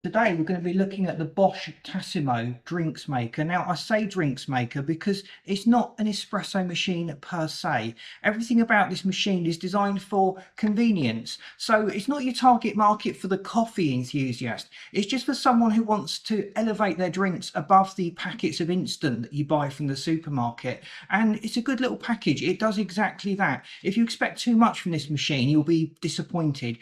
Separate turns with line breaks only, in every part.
Today we're going to be looking at the Bosch Tassimo drinks maker. Now I say drinks maker because it's not an espresso machine per se. Everything about this machine is designed for convenience. So it's not your target market for the coffee enthusiast. It's just for someone who wants to elevate their drinks above the packets of instant that you buy from the supermarket. And it's a good little package. It does exactly that. If you expect too much from this machine, you'll be disappointed.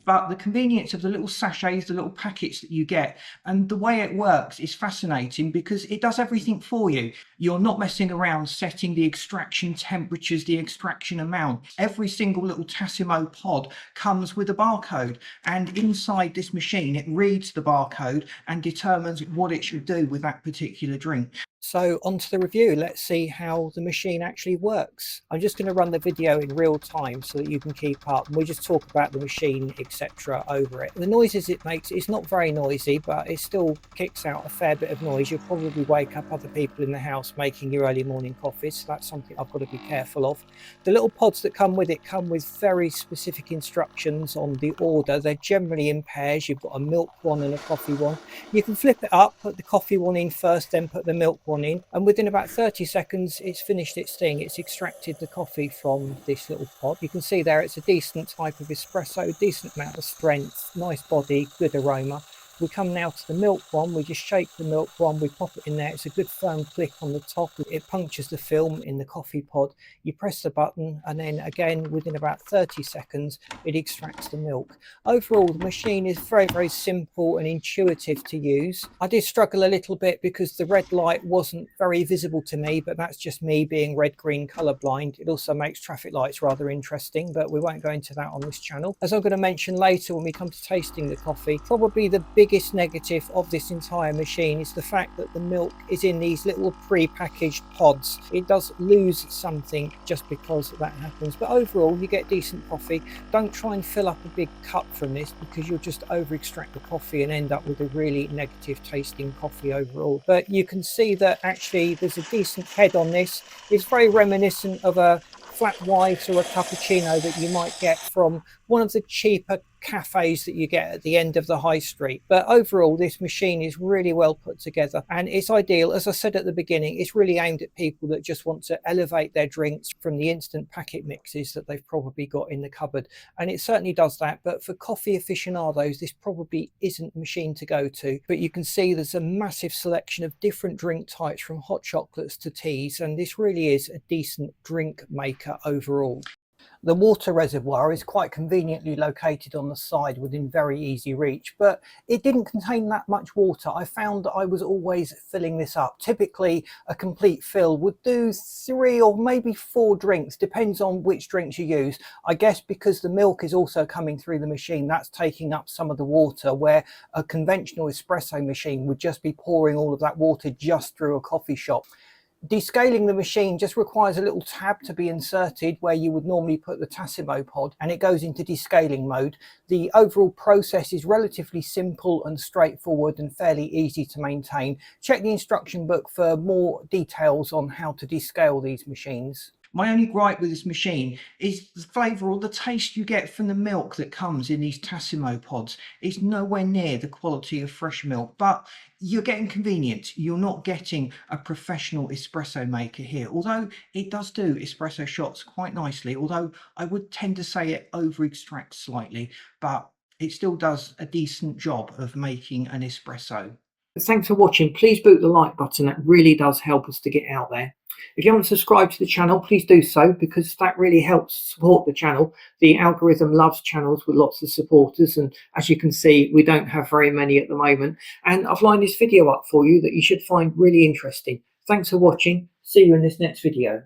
But the convenience of the little sachets, the little packets that you get, and the way it works is fascinating because it does everything for you. You're not messing around setting the extraction temperatures, the extraction amount. Every single little Tassimo pod comes with a barcode, and inside this machine it reads the barcode and determines what it should do with that particular drink. So onto the review. Let's see how the machine actually works. I'm just going to run the video in real time so that you can keep up, and we just talk about the machine, etc. over it. The noises it makes, it's not very noisy, but it still kicks out a fair bit of noise. You'll probably wake up other people in the house making your early morning coffees, so that's something I've got to be careful of. The little pods that come with it come with very specific instructions on the order. They're generally in pairs. You've got a milk one and a coffee one. You can flip it up, put the coffee one in first, then put the milk one in, and within about 30 seconds it's finished its thing. It's extracted the coffee from this little pod. You can see there it's a decent type of espresso, decent amount of strength, nice body, good aroma. We come now to the milk one. We just shake the milk one, we pop it in there. It's a good firm click on the top. It punctures the film in the coffee pod. You press the button, and then again within about 30 seconds it extracts the milk. Overall, the machine is very simple and intuitive to use. I did struggle a little bit because the red light wasn't very visible to me, but that's just me being red-green colorblind. It also makes traffic lights rather interesting, but we won't go into that on this channel. As I'm going to mention later when we come to tasting the coffee, probably the biggest negative of this entire machine is the fact that the milk is in these little pre-packaged pods. It does lose something just because that happens, but overall you get decent coffee. Don't try and fill up a big cup from this because you'll just over extract the coffee and end up with a really negative tasting coffee overall. But you can see that actually there's a decent head on this. It's very reminiscent of a flat white or a cappuccino that you might get from one of the cheaper cafes that you get at the end of the high street. But overall, this machine is really well put together and it's ideal. As I said at the beginning, it's really aimed at people that just want to elevate their drinks from the instant packet mixes that they've probably got in the cupboard, and it certainly does that. But for coffee aficionados, this probably isn't the machine to go to. But you can see there's a massive selection of different drink types, from hot chocolates to teas, and this really is a decent drink maker overall. The water reservoir is quite conveniently located on the side within very easy reach, but it didn't contain that much water. I found that I was always filling this up. Typically a complete fill would do 3 or maybe 4 drinks, depends on which drinks you use. I guess because the milk is also coming through the machine, that's taking up some of the water, where a conventional espresso machine would just be pouring all of that water just through a coffee shop. Descaling the machine just requires a little tab to be inserted where you would normally put the Tassimo pod, and it goes into descaling mode. The overall process is relatively simple and straightforward and fairly easy to maintain. Check the instruction book for more details on how to descale these machines. My only gripe with this machine is the flavour or the taste you get from the milk that comes in these Tassimo pods. It's nowhere near the quality of fresh milk, but you're getting convenience. You're not getting a professional espresso maker here, although it does do espresso shots quite nicely, although I would tend to say it over extracts slightly, but it still does a decent job of making an espresso. Thanks for watching. Please boot the like button. That really does help us to get out there. If you haven't subscribed to the channel, please do so, because that really helps support the channel. The algorithm loves channels with lots of supporters, and as you can see, we don't have very many at the moment. And I've lined this video up for you that you should find really interesting. Thanks for watching. See you in this next video.